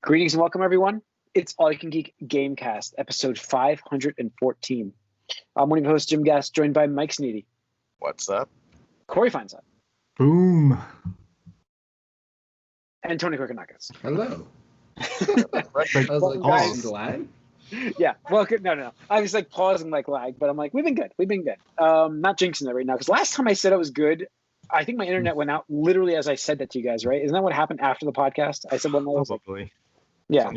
Greetings and welcome, everyone. It's All You Can Geek Gamecast, episode 514. I'm one of your hosts, Jim Gass, joined by Mike Sneedy. What's up? Corey finds out. Boom. And Tony Kokonakis. Hello. I was like, guys, lag? Yeah, well, no. I was like pausing like lag, but I'm like, we've been good. Not jinxing it right now, because last time I said it was good, I think my internet went out literally as I said that to you guys, right? Isn't that what happened after the podcast? I said one of those. Probably. Yeah.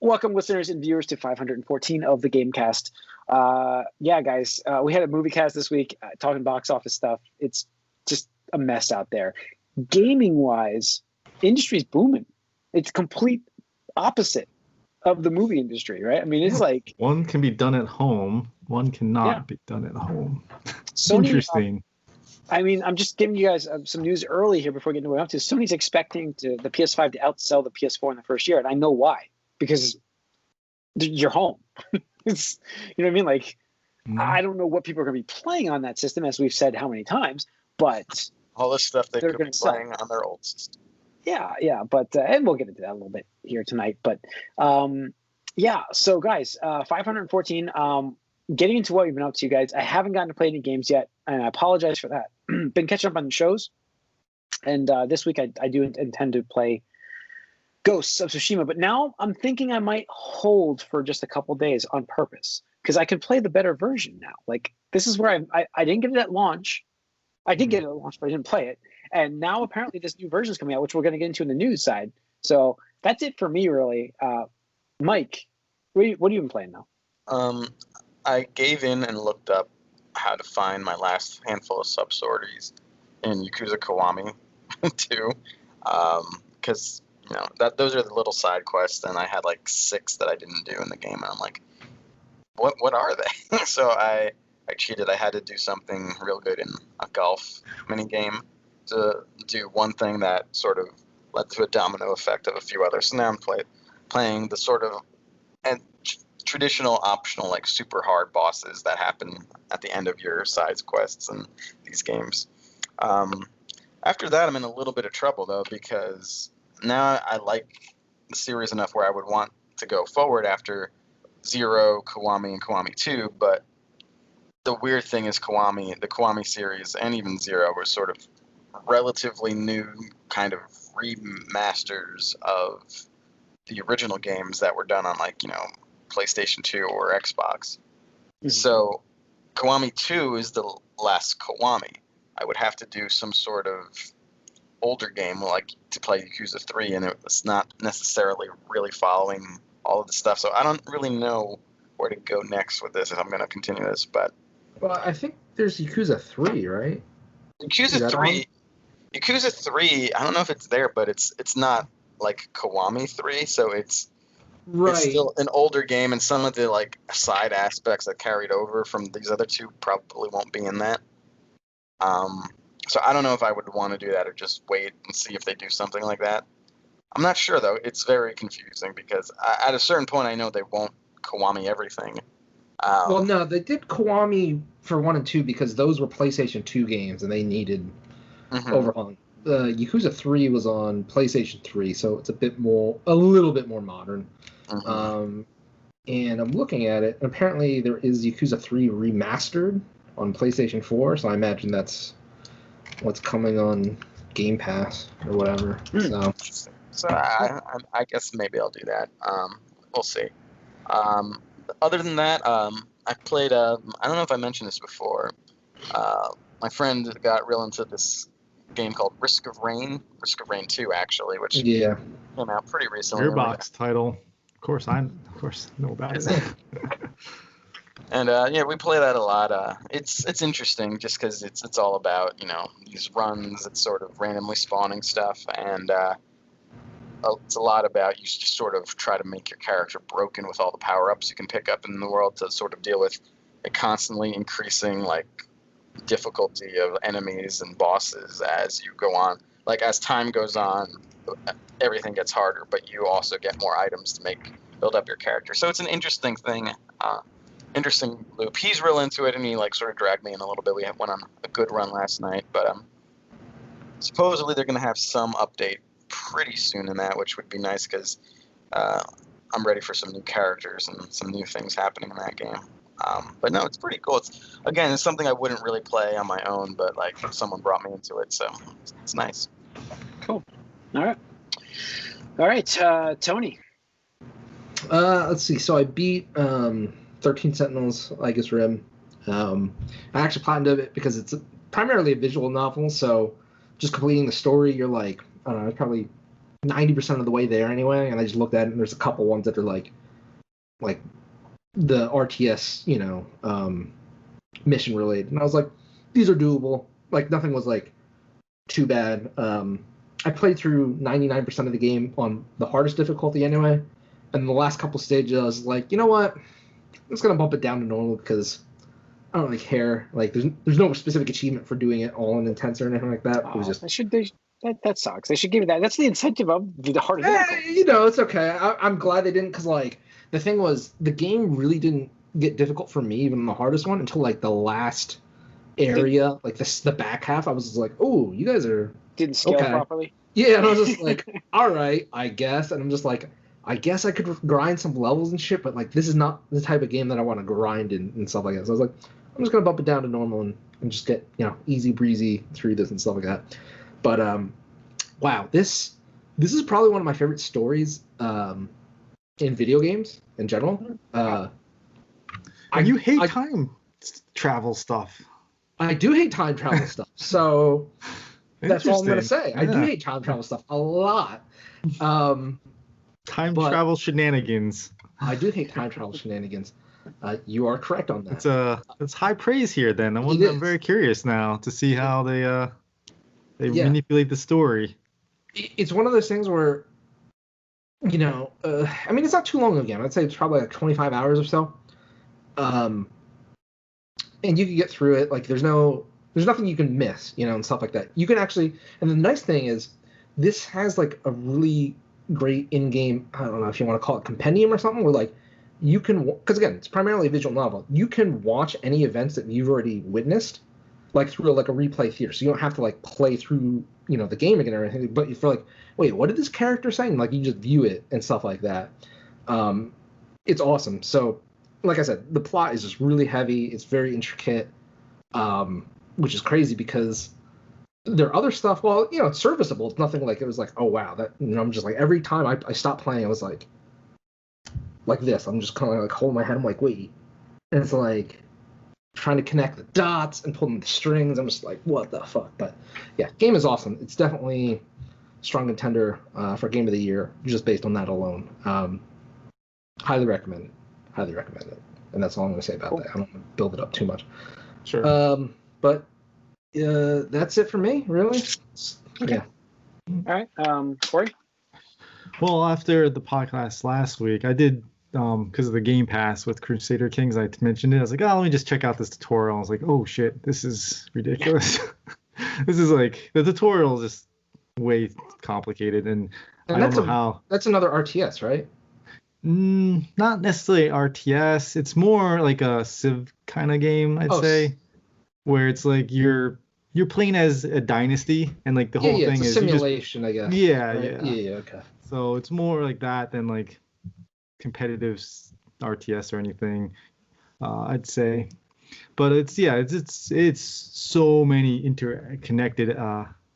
Welcome, listeners and viewers, to 514 of the Gamecast. Guys, we had a movie cast this week talking box office stuff. It's just a mess out there. Gaming-wise, industry's booming. It's complete opposite of the movie industry, right? I mean, it's like... One can be done at home. One cannot be done at home. Sony, Interesting. I'm just giving you guys some news early here before getting to what I'm up to. Sony's expecting the PS5 to outsell the PS4 in the first year, and I know why. Because you're home. It's, you know what I mean? Like, I don't know what people are going to be playing on that system, as we've said how many times, but... All the stuff they could be playing sell on their old system. Yeah, but and we'll get into that a little bit here tonight. But so guys, 514. Getting into what we've been up to, guys. I haven't gotten to play any games yet, and I apologize for that. Been catching up on the shows, and this week I do intend to play Ghosts of Tsushima. But now I'm thinking I might hold for just a couple days on purpose, because I can play the better version now. Like, this is where I didn't get it at launch. I did get it at launch, but I didn't play it. And now apparently this new version is coming out, which we're going to get into in the news side. So that's it for me, really. Mike, what have you been playing now? I gave in and looked up how to find my last handful of sub-sorties in Yakuza Kiwami 2. Because, those are the little side quests, and I had like 6 that I didn't do in the game. And I'm like, what are they? So I cheated. I had to do something real good in a golf mini game to do one thing that sort of led to a domino effect of a few others. So now I'm playing the sort of traditional optional, like, super hard bosses that happen at the end of your side quests in these games. After that, I'm in a little bit of trouble, though, because now I like the series enough where I would want to go forward after 0, Kiwami, and Kiwami 2, but the weird thing is the Kiwami series, and even 0 were sort of relatively new kind of remasters of the original games that were done on, like, PlayStation 2 or Xbox. Mm-hmm. So Kiwami 2 is the last Kiwami. I would have to do some sort of older game, like to play Yakuza 3, and it's not necessarily really following all of the stuff. So I don't really know where to go next with this if I'm going to continue this, but... Well, I think there's Yakuza 3, right? Yakuza 3, I don't know if it's there, but it's not like Kiwami 3, so it's still an older game, and some of the, like, side aspects that carried over from these other two probably won't be in that. So I don't know if I would want to do that or just wait and see if they do something like that. I'm not sure, though. It's very confusing because at a certain point I know they won't Kiwami everything. Well, no, they did Kiwami for 1 and 2 because those were PlayStation 2 games and they needed overhaul. Yakuza 3 was on PlayStation 3, so it's a little bit more modern. Mm-hmm. And I'm looking at it, and apparently there is Yakuza 3 remastered on PlayStation 4, so I imagine that's what's coming on Game Pass or whatever. So I guess maybe I'll do that. We'll see. Other than that, I played, I don't know if I mentioned this before, my friend got real into this game called Risk of Rain 2, actually, which came out pretty recently. Gearbox title. Of course know about it. And we play that a lot. It's interesting just because it's all about, these runs, it's sort of randomly spawning stuff, and it's a lot about you just sort of try to make your character broken with all the power-ups you can pick up in the world to sort of deal with a constantly increasing, like, difficulty of enemies and bosses as you go on. Like, as time goes on, everything gets harder, but you also get more items to build up your character. So it's an interesting thing, interesting loop. He's real into it, and he, like, sort of dragged me in a little bit. We went on a good run last night, but supposedly they're going to have some update pretty soon in that, which would be nice because I'm ready for some new characters and some new things happening in that game. But no, it's pretty cool. It's something I wouldn't really play on my own, but like someone brought me into it, so it's nice. Cool. All right, Tony. Let's see. So I beat 13 Sentinels, Lycus Rim. I actually planned it because it's primarily a visual novel, so just completing the story, you're like, I don't know, probably 90% of the way there anyway. And I just looked at it, and there's a couple ones that are like the RTS, mission related, and I was like, these are doable. Like nothing was like too bad. I played through 99% of the game on the hardest difficulty anyway. And the last couple stages, I was like, you know what? I'm just gonna bump it down to normal because I don't really care. Like, there's no specific achievement for doing it all in intense or anything like that. It was just that sucks. They should give you that. That's the incentive of the harder difficulty. It's okay. I'm glad they didn't, because like the thing was, the game really didn't get difficult for me, even the hardest one, until like the last area, like the back half. I was just like, oh, you guys didn't scale properly. Yeah, and I was just like, all right, I guess. And I'm just like, I guess I could grind some levels and shit, but like this is not the type of game that I want to grind and stuff like that. So I was like, I'm just gonna bump it down to normal and just get easy breezy through this and stuff like that. But wow, this is probably one of my favorite stories in video games in general. You hate time travel stuff. I do hate time travel stuff. So that's all I'm gonna say. I do hate time travel stuff a lot. Time travel shenanigans. I do hate time travel shenanigans. You are correct on that. It's high praise here. Then I'm very curious now to see how they manipulate the story. It's one of those things where, I mean, it's not too long again. I'd say it's probably like 25 hours or so. And you can get through it. Like there's nothing you can miss, and stuff like that. You can actually, and the nice thing is, this has like a really great in-game, I don't know if you want to call it compendium or something, where like you can, because again, it's primarily a visual novel. You can watch any events that you've already witnessed, like through like a replay theater. So you don't have to like play through, the game again or anything. But if you're like, wait, what did this character say? And like you just view it and stuff like that. It's awesome. So, like I said, the plot is just really heavy. It's very intricate, which is crazy because their other stuff, well, it's serviceable. It's nothing like it was like, oh wow, that I'm just like every time I stopped playing, I was like this. I'm just kind of like holding my head. I'm like, wait, and it's like trying to connect the dots and pulling the strings. I'm just like, what the fuck? But yeah, game is awesome. It's definitely a strong contender for Game of the Year just based on that alone. Highly recommend it. Highly recommend it. And that's all I'm going to say about that. I don't want to build it up too much. Sure. But that's it for me, really. Okay. Yeah. All right. Corey? Well, after the podcast last week, I did, because of the Game Pass with Crusader Kings, I mentioned it. I was like, let me just check out this tutorial. I was like, oh shit, this is ridiculous. This is like, the tutorial is just way complicated, and I don't know how. That's another RTS, right? Not necessarily RTS. It's more like a Civ kind of game, I'd say, where it's like you're playing as a dynasty, and like the whole thing is simulation, I guess. Yeah, right? Yeah, okay. So it's more like that than like competitive RTS or anything, I'd say. But it's so many interconnected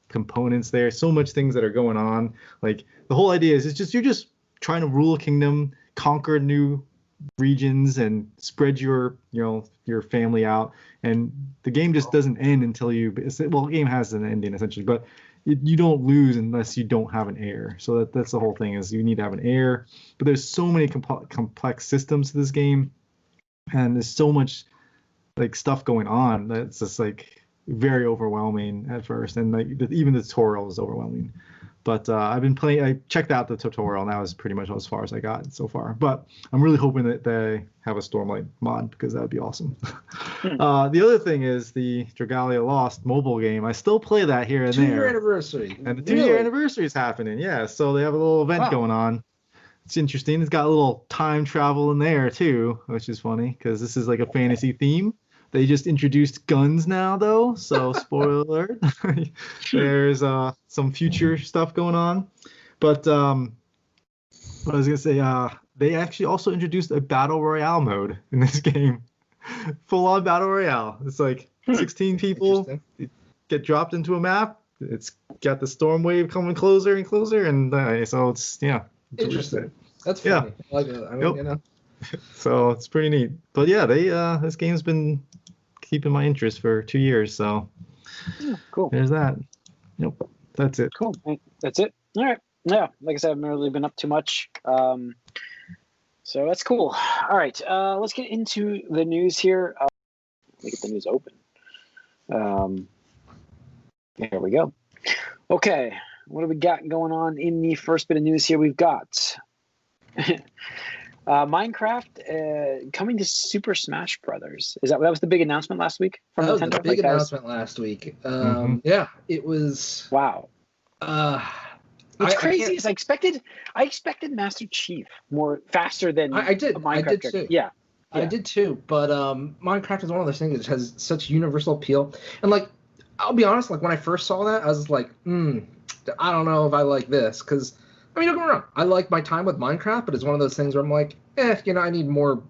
components there. So much things that are going on. Like the whole idea is you're just trying to rule a kingdom, conquer new regions, and spread your family out. And the game just doesn't end until the game has an ending essentially, but you don't lose unless you don't have an heir. So that's the whole thing, is you need to have an heir. But there's so many complex systems to this game, and there's so much like stuff going on that's just like very overwhelming at first, and like even the tutorial is overwhelming. But I've been playing. I checked out the tutorial, and that was pretty much as far as I got so far. But I'm really hoping that they have a Stormlight mod, because that would be awesome. The other thing is the Dragalia Lost mobile game. I still play that here and there. 2-year anniversary. And the 2-year anniversary is happening. Yeah, so they have a little event going on. It's interesting. It's got a little time travel in there too, which is funny because this is like a fantasy theme. They just introduced guns now, though, so spoiler alert. There's some future stuff going on. But what I was gonna say, they actually also introduced a battle royale mode in this game. Full on battle royale. It's like 16 people get dropped into a map. It's got the storm wave coming closer and closer, and so it's interesting. That's funny. I like that. I mean, you know. So it's pretty neat. But yeah, this game's been keeping my interest for 2 years. So cool. There's that. Yep. That's it. Cool. That's it. All right. Yeah. Like I said, I've not really been up too much. So that's cool. All right. Let's get into the news here. Let me get the news open. Here we go. Okay. What do we got going on in the first bit of news here? We've got Minecraft coming to Super Smash Brothers. That was the big announcement last week from Nintendo? The big announcement last week. Yeah, it was. Wow. What's crazy is I expected Master Chief faster than I did. Minecraft I did too. Yeah. I did too. But Minecraft is one of those things that has such universal appeal. And like, I'll be honest, like when I first saw that, I was like, I don't know if I like this, because I mean, don't get me wrong, I like my time with Minecraft, but it's one of those things where I'm like, I need more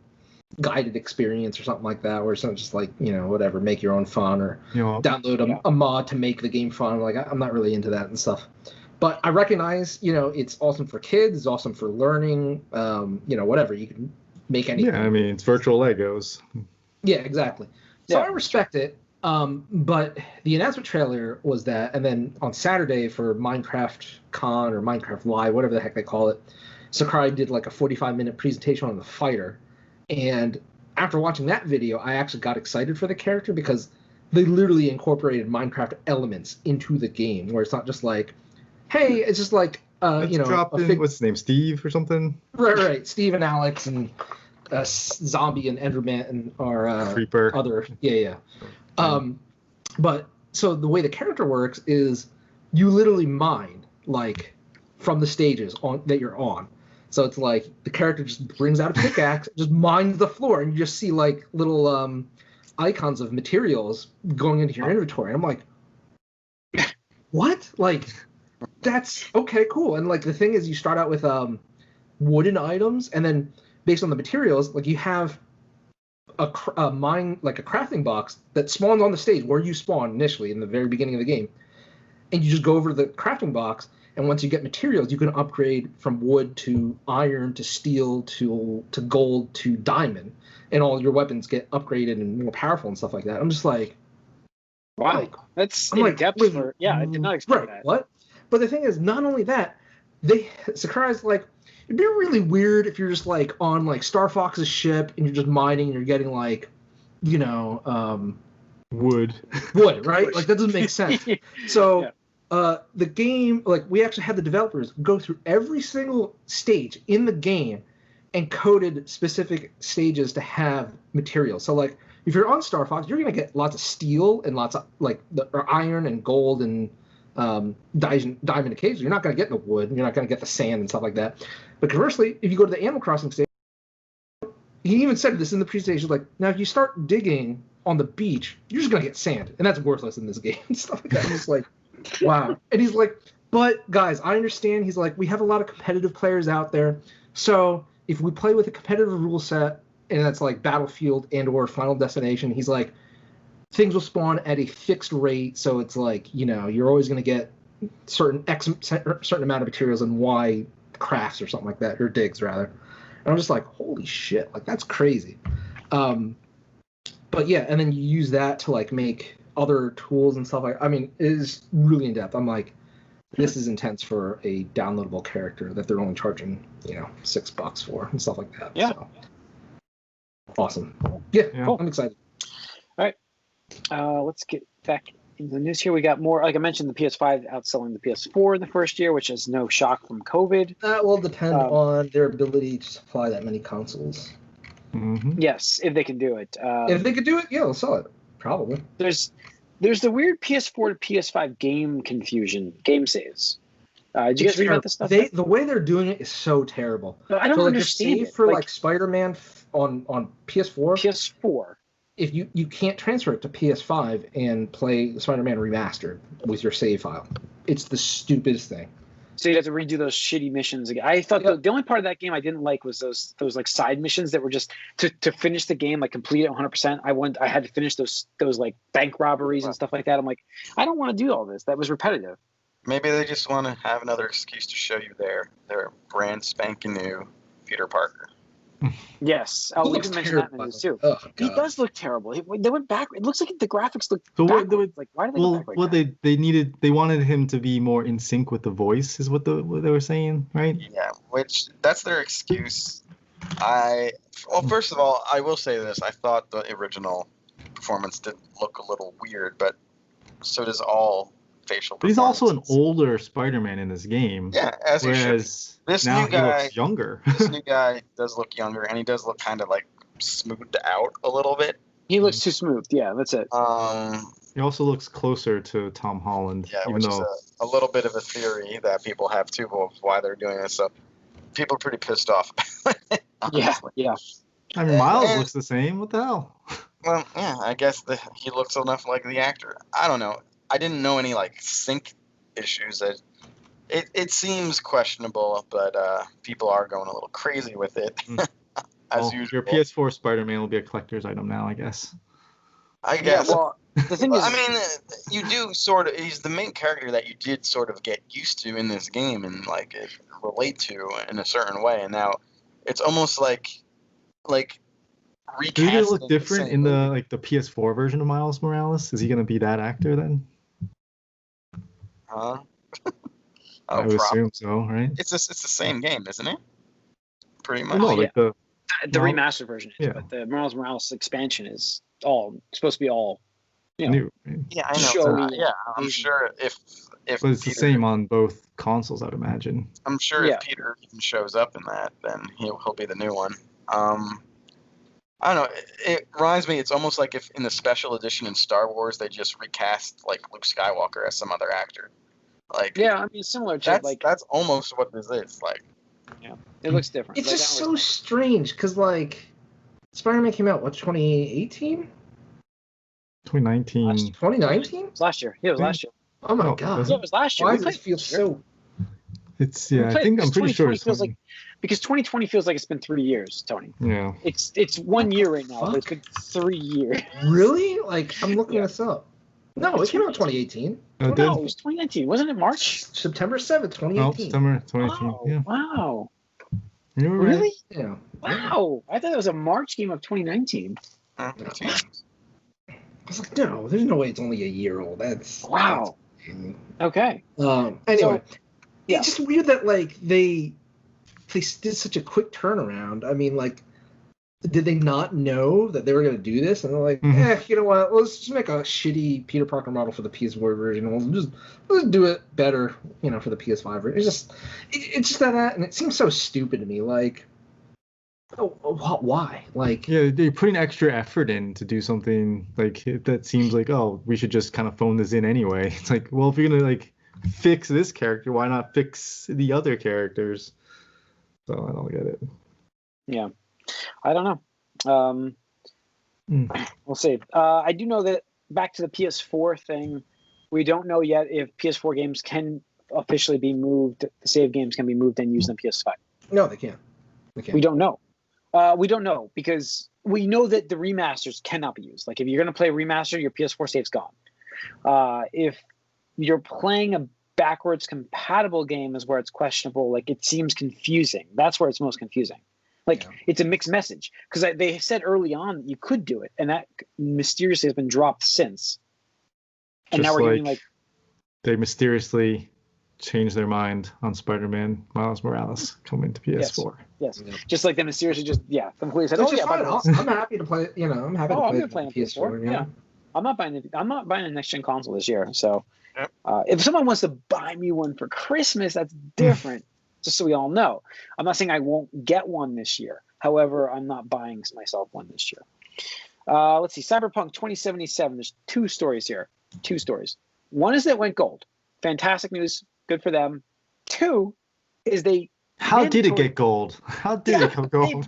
guided experience or something like that, where it's not just like, whatever, make your own fun or download a mod to make the game fun. Like, I'm not really into that and stuff. But I recognize, it's awesome for kids, it's awesome for learning, whatever. You can make anything. Yeah, I mean, it's virtual Legos. Yeah, exactly. So I respect it. But the announcement trailer was that, and then on Saturday for Minecraft Con or Minecraft Live, whatever the heck they call it, Sakurai did like a 45-minute presentation on the fighter. And after watching that video, I actually got excited for the character because they literally incorporated Minecraft elements into the game, where it's not just like, hey, it's just like, dropped in, what's his name, Steve or something? Right. Steve and Alex and Zombie and Enderman and our Creeper. Other, yeah. But so the way the character works is you literally mine like from the stages that you're on. So it's like the character just brings out a pickaxe, just mines the floor, and you just see like little icons of materials going into your inventory. And I'm like, what? Like, that's okay, cool. And like the thing is, you start out with wooden items, and then based on the materials, like you have a crafting box that spawns on the stage where you spawn initially in the very beginning of the game, and you just go over to the crafting box, and once you get materials, you can upgrade from wood to iron to steel to gold to diamond, and all your weapons get upgraded and more powerful and stuff like that. I'm just like, wow, that's in depth. I did not expect that. What? But the thing is, not only that, Sakurai's like, it'd be really weird if you're just like on like Star Fox's ship and you're just mining and you're getting like, wood, right? Like that doesn't make sense. So the game, like we actually had the developers go through every single stage in the game and coded specific stages to have materials. So like if you're on Star Fox, you're gonna get lots of steel and lots of like iron and gold and diamond occasionally. You're not going to get the wood, you're not going to get the sand and stuff like that. But conversely, if you go to the Animal Crossing stage, he even said this in the presentation, like, now if you start digging on the beach, you're just going to get sand, and that's worthless in this game and stuff like that. And it's like, wow. And he's like, but guys, I understand. He's like, we have a lot of competitive players out there, so if we play with a competitive rule set, and that's like Battlefield and or Final Destination, he's like, things will spawn at a fixed rate, so it's like, you're always going to get certain amount of materials and Y crafts or something like that, or digs rather. And I'm just like, holy shit, like that's crazy. But yeah, and then you use that to like make other tools and stuff like. I mean, it is really in depth. I'm like, this is intense for a downloadable character that they're only charging $6 for and stuff like that. Yeah. So, awesome. Yeah. Cool. I'm excited. All right. Let's get back into the news here. We got more, like I mentioned, the PS5 outselling the PS4 in the first year, which is no shock from COVID. That will depend on their ability to supply that many consoles. Mm-hmm. Yes, if they can do it. If they could do it, they'll sell it. Probably. There's the weird PS4 to PS5 game saves. Did you guys read about this stuff? The way they're doing it is so terrible. No, I don't understand save it. For like Spider-Man on PS4. PS4. If you can't transfer it to PS5 and play Spider-Man Remastered with your save file. It's the stupidest thing. So you have to redo those shitty missions again. I thought the only part of that game I didn't like was those like side missions that were just to finish the game, like complete it 100%. I had to finish those like bank robberies and stuff like that. I'm like, I don't want to do all this. That was repetitive. Maybe they just want to have another excuse to show you their brand spanking new Peter Parker. Yes. Oh, we can mention that in the news too. Oh, he does look terrible. They went back. It looks like the graphics look backwards. Like, why did they go back like that? They wanted him to be more in sync with the voice, is what they were saying, right? Yeah, which that's their excuse. First of all, I will say this: I thought the original performance did look a little weird, but so does all facial. But he's also an older Spider-Man in this game. Yeah, whereas this new guy looks younger. This new guy does look younger, and he does look kind of like smoothed out a little bit. He looks too smooth. Yeah, that's it. He also looks closer to Tom Holland. Yeah, which is a little bit of a theory that people have too of why they're doing this. So people are pretty pissed off. Yeah. I mean, Miles looks the same. What the hell? Well, yeah, I guess he looks enough like the actor. I don't know. I didn't know any like sync issues. It seems questionable, but people are going a little crazy with it. As usual. Your PS4 Spider-Man will be a collector's item now, I guess. I guess. Yeah, well, the thing is, I mean, you do sort of. He's the main character that you did sort of get used to in this game and like relate to in a certain way. And now it's almost like recasting. Is he gonna look different in the PS4 version of Miles Morales? Is he gonna be that actor then? Huh? I would assume so, right? It's the same game, isn't it? Pretty much. No, the remastered version is, but the Miles Morales expansion is supposed to be all new. Yeah, I know. I'm sure if but it's Peter, the same on both consoles, I'd imagine. I'm sure if Peter even shows up in that, then he'll be the new one. I don't know. It reminds me. It's almost like if in the special edition in Star Wars they just recast like Luke Skywalker as some other actor. Like I mean, similar to that's almost what this is. Like, yeah, it looks different. It's just so strange because like Spider-Man came out 2018, 2019, 2019. It was last year. Yeah, it was last year. Oh my god! Yeah, it was last year. Why does it feel so? It's I'm pretty sure it's feels like because 2020 feels like it's been 3 years, Tony. Yeah. It's 1 year right now, but it's been 3 years. Really? Like I'm looking this up. No, it came out 2018. No, it was 2019. Wasn't it March? September 7th, 2018. Oh, September 2018. Oh, yeah. Wow. You were really? Right. Yeah. Wow. I thought it was a March game of 2019. I was like, no, there's no way it's only a year old. That's wow. Okay. Anyway, it's just weird that like they did such a quick turnaround. I mean, like, did they not know that they were going to do this? And they're like, you know what? Let's just make a shitty Peter Parker model for the PS4 version. We'll do it better, for the PS5 version. It's just that, and it seems so stupid to me. Like, why? Like, yeah, they're putting extra effort in to do something like that. Seems like, we should just kind of phone this in anyway. It's like, well, if you're gonna like fix this character, why not fix the other characters? So I don't get it. Yeah. I don't know. We'll see. I do know that back to the PS4 thing, we don't know yet if PS4 games can officially be moved. The save games can be moved and used on PS5. No, they can't. We don't know. We don't know because we know that the remasters cannot be used. Like if you're going to play a remaster, your PS4 save's gone. If you're playing a backwards compatible game is where it's questionable. Like it seems confusing. That's where it's most confusing. Like it's a mixed message because they said early on that you could do it, and that mysteriously has been dropped since. And just now we're getting like they mysteriously changed their mind on Spider-Man Miles Morales coming to PS4. Yes. Just like they mysteriously completely said, I'm happy to play. I'm happy to play on PS4. Yeah. I'm not buying a next gen console this year. So if someone wants to buy me one for Christmas, that's different. Just so we all know. I'm not saying I won't get one this year. However, I'm not buying myself one this year. Let's see. Cyberpunk 2077. There's 2 stories here. 2 stories. One is that it went gold. Fantastic news. Good for them. 2 is How did it get gold? How did it come gold?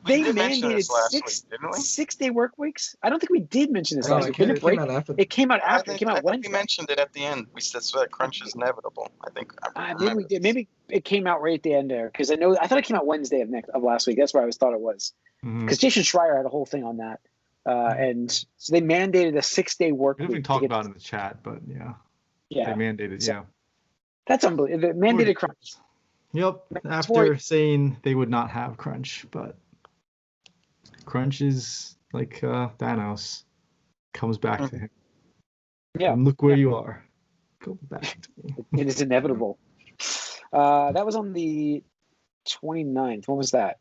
they did mention mandated this last week, didn't we? 6-day work weeks. I don't think we did mention this No, last it week. came, Did it came out after. It came out after. I It came out think Wednesday. we mentioned it at the end. We said that crunch is inevitable. I think. Maybe we did. Maybe it came out right at the end there because I thought it came out Wednesday of last week. That's where I thought it was because Jason Schreier had a whole thing on that, and so they mandated a 6-day work We week. haven't talked about it in the chat, but yeah, they mandated. So, that's unbelievable. The mandated crunch. Yep. After saying they would not have crunch, but crunch is like Thanos comes back to him. Yeah. And look where you are. Go back to me. It is inevitable. That was on the 29th. When was that?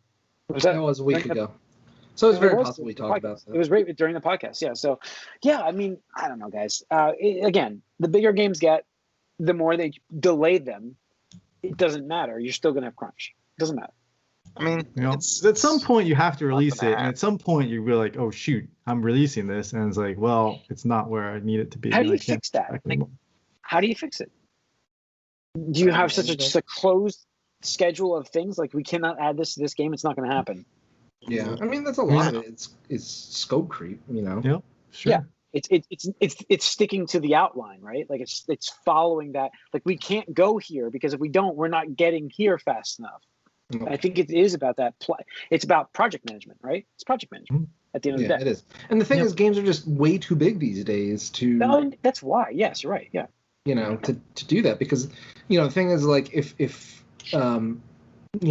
That was a week ago. So it's very possible we talked about that. It was right during the podcast. Yeah. So, yeah, I mean, I don't know, guys. Again, the bigger games get, the more they delay them, it doesn't matter. You're still going to have crunch. It doesn't matter. I mean, at some point you have to release it, and at some point you're like, oh shoot, I'm releasing this, and it's like, well, it's not where I need it to be. How do you fix that? How do you fix it? Do you have just a closed schedule of things like we cannot add this to this game? It's not going to happen. Yeah, I mean that's a lot of it. It's scope creep, you know. Yep. Sure. Yeah. It's sticking to the outline, right? Like it's following that. Like we can't go here because if we don't, we're not getting here fast enough. No. I think it is about that. It's about project management, right? It's project management at the end of the day. Yeah, it is. And the thing is, games are just way too big these days to. No, that's why. Yes, you're right. Yeah. You know, to do that because, you know, the thing is like if you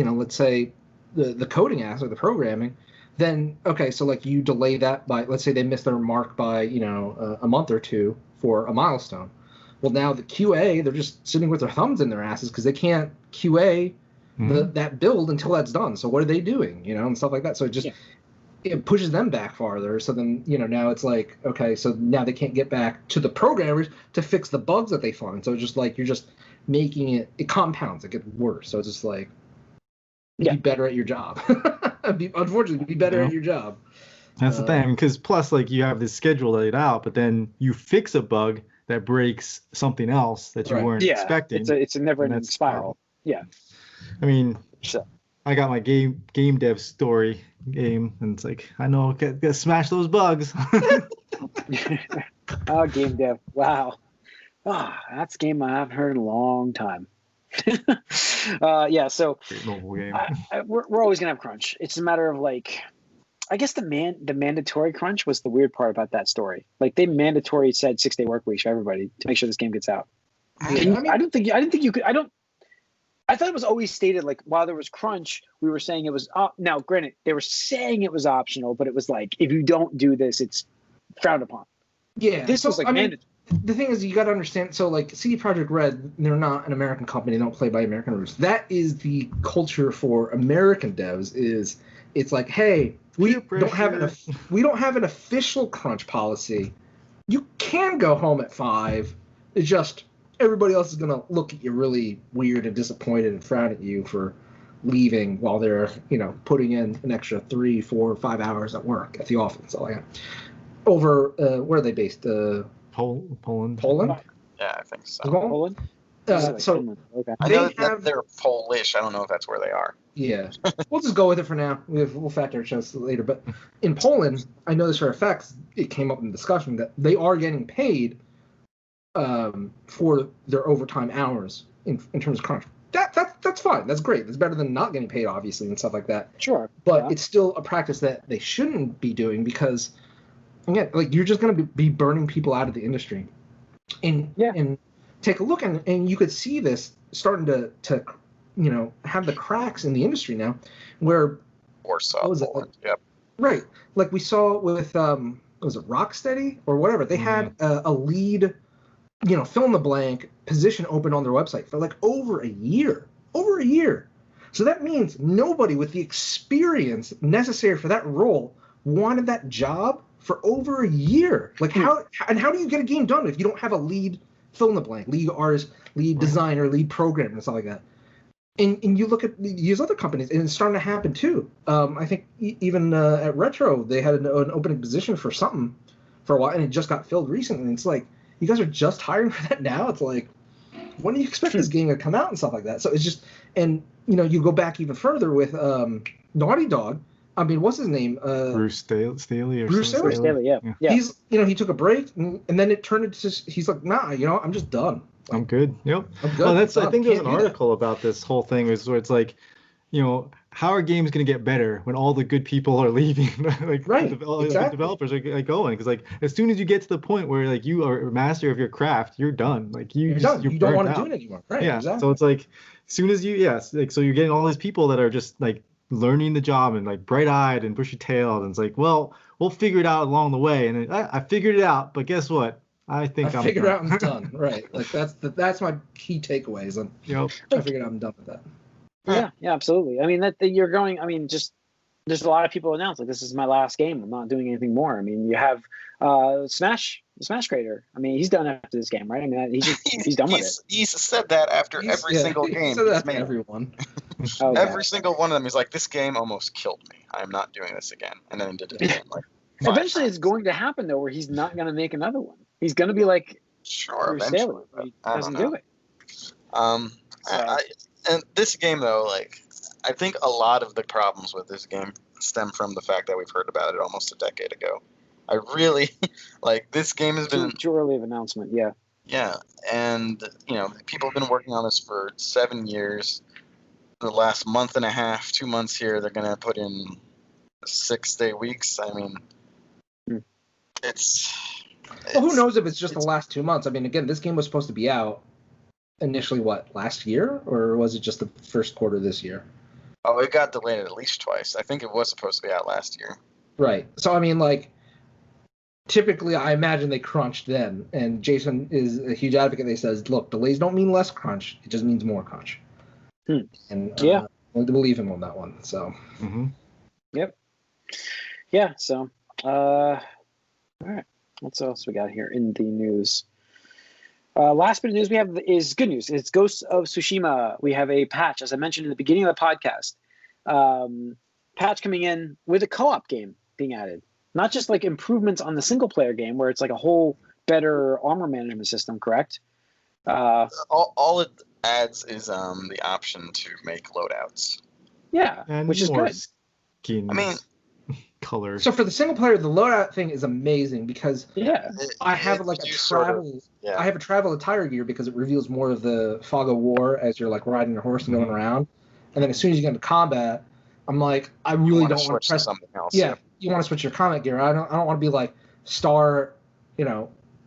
know, let's say the coding aspect, the programming. Then, okay, so like you delay that by, let's say they missed their mark by, you know, a month or two for a milestone. Well, now the QA, they're just sitting with their thumbs in their asses because they can't QA that build until that's done. So what are they doing, you know, and stuff like that. So it just, it pushes them back farther. So then, you know, now it's like, okay, so now they can't get back to the programmers to fix the bugs that they find. So it's just like, you're just making it compounds, it gets worse. So it's just like, be better at your job. Unfortunately, be better at your job. That's the thing, because plus, like, you have this schedule laid out, but then you fix a bug that breaks something else that you weren't expecting. It's a never-ending spiral. Yeah. I mean, I got my game dev story game, and it's like, I know, gotta smash those bugs. Oh, game dev. Wow. That's a game I haven't heard in a long time. So great mobile game. we're always gonna have crunch. It's a matter of like, I guess the mandatory crunch was the weird part about that story. Like they mandatory said 6-day work weeks for everybody to make sure this game gets out. I didn't think you could. I thought it was always stated like while there was crunch, we were saying it was. Now, granted, they were saying it was optional, but it was like if you don't do this, it's frowned upon. Yeah, this was like mandatory. The thing is, you got to understand. So, like CD Projekt Red, they're not an American company. They don't play by American rules. That is the culture for American devs. Is it's like, hey, we don't have an official crunch policy. You can go home at 5. It's just everybody else is gonna look at you really weird and disappointed and frown at you for leaving while they're, you know, putting in an extra 3, 4, 5 hours at work at the office. So yeah. Over where are they based? Poland. Yeah, I think so. Poland. So okay. I know that they're Polish. I don't know if that's where they are. Yeah, we'll just go with it for now. We'll factor it later. But in Poland, I know this for a fact. It came up in discussion that they are getting paid for their overtime hours in terms of contract. That's fine. That's great. That's better than not getting paid, obviously, and stuff like that. Sure. But it's still a practice that they shouldn't be doing because, again, like you're just going to be burning people out of the industry. And take a look, and you could see this starting to you know, have the cracks in the industry now, where Warsaw. Yep. Right, like we saw with was it Rocksteady or whatever? They had a lead, you know, fill in the blank position open on their website for like over a year. So that means nobody with the experience necessary for that role wanted that job for over a year. Like how do you get a game done if you don't have a lead fill in the blank, lead artist, lead designer, lead programmer, and stuff like that? And you look at these other companies, and it's starting to happen too. I think even at Retro, they had an opening position for something for a while, and it just got filled recently. And it's like, you guys are just hiring for that now? It's like, when do you expect this game to come out and stuff like that? So it's just, and you know, you go back even further with Naughty Dog. I mean, what's his name? Bruce Staley or Bruce something. Staley, yeah. He's, he took a break, and then it turned into, he's like, nah, I'm just done. I'm good. Yep. I'm good. Well, I'm I done. think there's an Can't do that. article about this whole thing where it's like, how are games going to get better when all the good people are leaving? Like, Right, the exactly. developers are like going, because like as soon as you get to the point where like you are a master of your craft, you're done. Like you're done. You don't want to do out. it anymore. Right. Yeah. Exactly. So it's like as soon as like so you're getting all these people that are just like learning the job and like bright-eyed and bushy-tailed, and it's like, well, we'll figure it out along the way. And I figured it out, but guess what? I figured out I'm done. Right. Like that's my key takeaways. I figured out I'm done with that. Yeah, absolutely. I mean, that you're going. I mean, just there's a lot of people announce like this is my last game. I'm not doing anything more. I mean, you have Smash creator. I mean, he's done after this game, right? I mean, he's done with it. He's said that after every single game. He said that to everyone. Every single one of them. He's like, this game almost killed me. I'm not doing this again. And then he did it again. Like, eventually, it's going to happen though, where he's not going to make another one. He's going to be like, sure, Bruce eventually. Staley. He doesn't do it. And this game, though, like, I think a lot of the problems with this game stem from the fact that we've heard about it almost a decade ago. I really, like, this game has been... Too early of announcement, yeah. Yeah, and, people have been working on this for 7 years. The last month and a half, 2 months here, they're going to put in 6-day weeks. I mean, it's... Well, who knows if it's just the last 2 months? I mean, again, this game was supposed to be out initially, last year? Or was it just the first quarter this year? Oh, it got delayed at least twice. I think it was supposed to be out last year. Right. So, I mean, like, typically, I imagine they crunched then. And Jason is a huge advocate. They says, look, delays don't mean less crunch. It just means more crunch. And we'll believe him on that one. So. Mm-hmm. Yep. Yeah, so, all right. What else we got here in the news? Last bit of news we have is good news. It's Ghost of Tsushima. We have a patch, as I mentioned in the beginning of the podcast. Patch coming in with a co-op game being added. Not just like improvements on the single-player game where it's like a whole better armor management system, correct? All it adds is the option to make loadouts. Yeah, and which is good. Skins. I mean... color. So for the single player, the loadout thing is amazing because I have like a travel. I have a travel attire gear because it reveals more of the fog of war as you're like riding your horse and going around, and then as soon as you get into combat, I'm like, I really don't want to press something else. Yeah, you want to switch your combat gear. I don't want to be like start,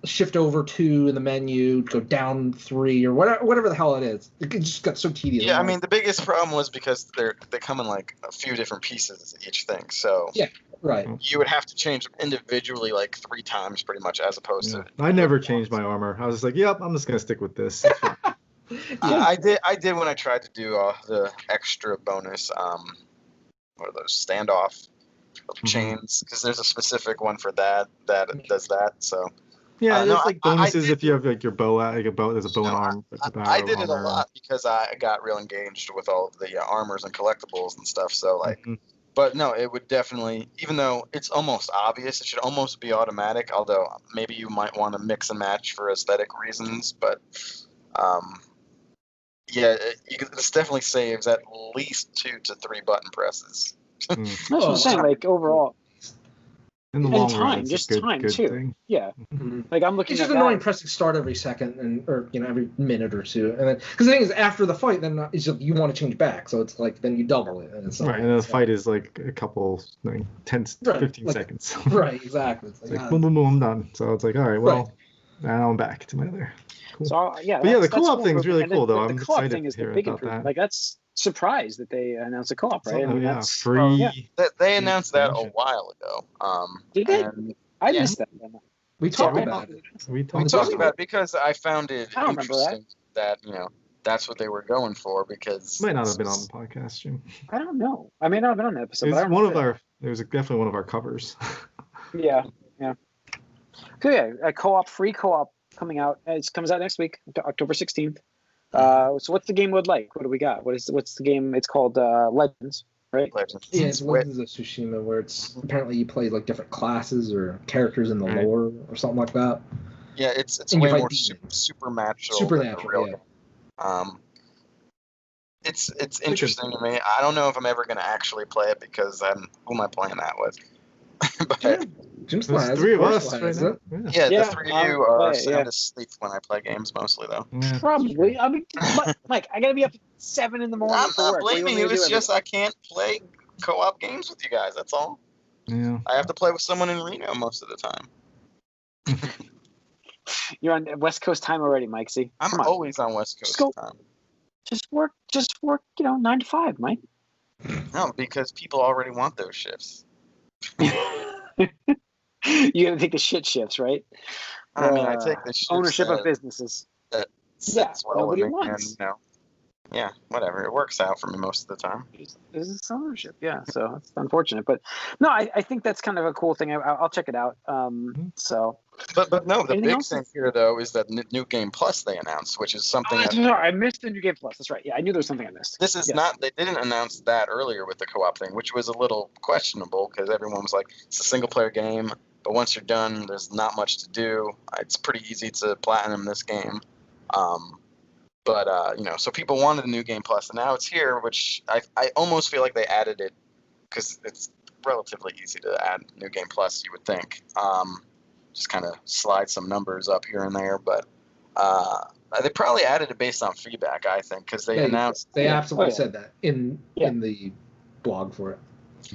shift over 2 in the menu, go down 3 or whatever the hell it is. It just got so tedious. Yeah, I mean the biggest problem was because they come in like a few different pieces each thing. So yeah, right. You would have to change them individually like 3 times pretty much, as opposed to. I never changed my armor. I was just like, yep, I'm just gonna stick with this. I did when I tried to do the extra bonus. What are those standoff chains? Because there's a specific one for that does that. So. Yeah, there's like bonuses if you have like your bow, like a bow. There's a bow and arm. I did it a lot because I got real engaged with all of the armors and collectibles and stuff. So like, but no, it would definitely, even though it's almost obvious, it should almost be automatic. Although maybe you might want to mix and match for aesthetic reasons. But this definitely saves at least 2 to 3 button presses. That's what I'm saying. Like overall. In the long run, time, it's just a good, time good too. thing. Yeah, like I'm looking. It's just at annoying that. pressing start every second or every minute or 2, and then because the thing is after the fight, then it's just, you want to change back, so it's like then you double it, and it's like, right. And the fight is like a couple, like 10, 15 seconds. Right, exactly. It's like boom, boom, boom, I'm done. So it's like, all right, well, now I'm back to my other. Cool. So but yeah, the co-op thing is really cool, though. The I'm co-op excited thing is to hear the big about improvement. that. Like that's surprised that they announced a co-op, right? That's free. They announced that a while ago. Did they? I missed that. We talked about it. We talked about it because I found it interesting that that's what they were going for, because might not have been on the podcast, Jim. I don't know. I may not have been on the episode. It was definitely one of our covers. Yeah. So yeah, a free co-op coming out. It comes out next week, October 16th. So what's the game mode like? What do we got? What's the game? It's called Legends, right? Legends. Yeah, it's Legends of Tsushima, where it's apparently you play like different classes or characters in the lore or something like that. Yeah, it's way more supernatural. Supernatural, yeah. it's interesting to me. I don't know if I'm ever gonna actually play it because who am I playing that with? But Jim's There's playing, three of of course us play, right isn't now. it? Yeah. yeah, Yeah, the three of I'll you are play it, sound yeah. asleep when I play games mostly, though. Yeah. Probably. I mean, Mike, I gotta be up at 7 in the morning I'm for not work. What do you want blaming me you. to do It's every just I can't play co-op games with you guys. That's all. Yeah. I have to play with someone in Reno most of the time. day? You're on West Coast time already, Mike. See, I'm come on, always on West Just Coast go. time. just work. 9 to 5, Mike. No, because people already want those shifts. You gotta take the shit shifts, right? I mean, I take the shifts Ownership of businesses. that Yeah, sits well with nobody me, and wants. yeah, whatever. It works out for me most of the time. This is ownership, yeah. So it's unfortunate, but no, I think that's kind of a cool thing. I'll check it out. So. But no, the Anything big else? thing here though is that New Game Plus they announced, which is something that Sorry, I missed the New Game Plus. That's right. Yeah, I knew there was something I missed. this is Yes. not. They didn't announce that earlier with the co-op thing, which was a little questionable because everyone was like, it's a single player game, but once you're done, there's not much to do. It's pretty easy to platinum this game. So people wanted a New Game Plus, and now it's here, which I almost feel like they added it because it's relatively easy to add New Game Plus, you would think. Just kind of slide some numbers up here and there, but they probably added it based on feedback, I think, because they announced. They absolutely yeah. said that in the blog for it.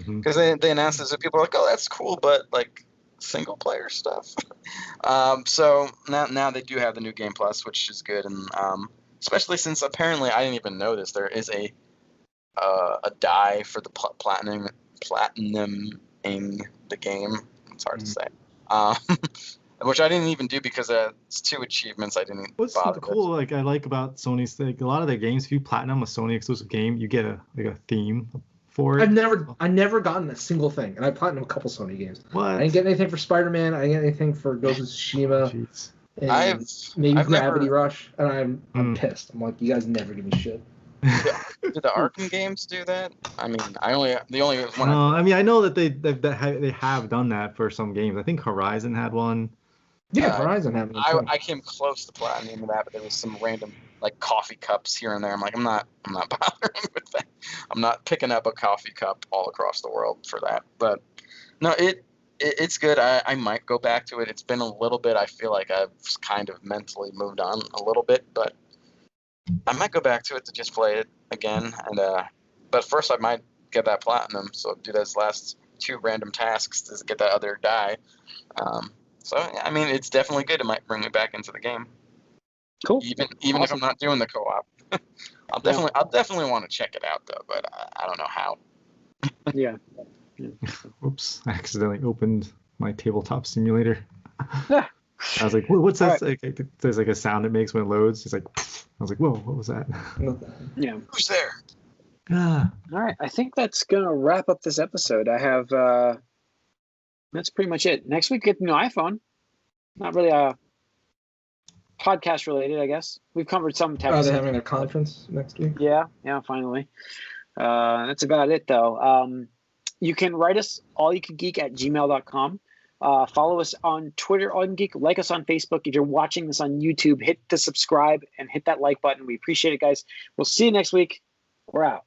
Because they announced this, and people are like, "Oh, that's cool," but like single player stuff. So now they do have the New Game Plus, which is good, and especially since apparently I didn't even know this. There is a die for the platinuming the game. It's hard to say. Which I didn't even do because it's 2 achievements I didn't What's bother cool, with. I like about Sony's, a lot of their games, if you platinum a Sony exclusive game, you get a theme for it. I've never gotten a single thing, and I platinum a couple Sony games. What? I didn't get anything for Spider-Man. I didn't get anything for Ghost of Tsushima. Jeez. And I've Gravity never- Rush, and I'm pissed. I'm like, you guys never give me shit. Did the Arkham games do that? I mean, the only one. I mean, I know that they have done that for some games. I think Horizon had one. Yeah, Horizon having I came close to platinum that, but there was some random like coffee cups here and there. I'm like, I'm not bothering with that. I'm not picking up a coffee cup all across the world for that. But no, it's good. I might go back to it. It's been a little bit. I feel like I've kind of mentally moved on a little bit, but I might go back to it to just play it again. And but first I might get that platinum. So do those last 2 random tasks to get that other die. So I mean, it's definitely good. It might bring me back into the game. Cool. Even Awesome. if I'm not doing the co-op, I'll definitely want to check it out though. But I don't know how. Yeah. Oops, I accidentally opened my tabletop simulator. Yeah. I was like, what's that? All Like, there's like a sound it makes when it loads. It's like, I was like, whoa, what was that? Yeah. Who's there? Ah, All right. I think that's gonna wrap up this episode. I have that's pretty much it. Next week, get the new iPhone. Not really podcast related, I guess. We've covered some tech. Are they stuff. having their conference next week? Yeah, finally. That's about it, though. You can write us allyoucangeek@gmail.com. Follow us on Twitter, allyoucangeek. Like us on Facebook. If you're watching this on YouTube, hit the subscribe and hit that like button. We appreciate it, guys. We'll see you next week. We're out.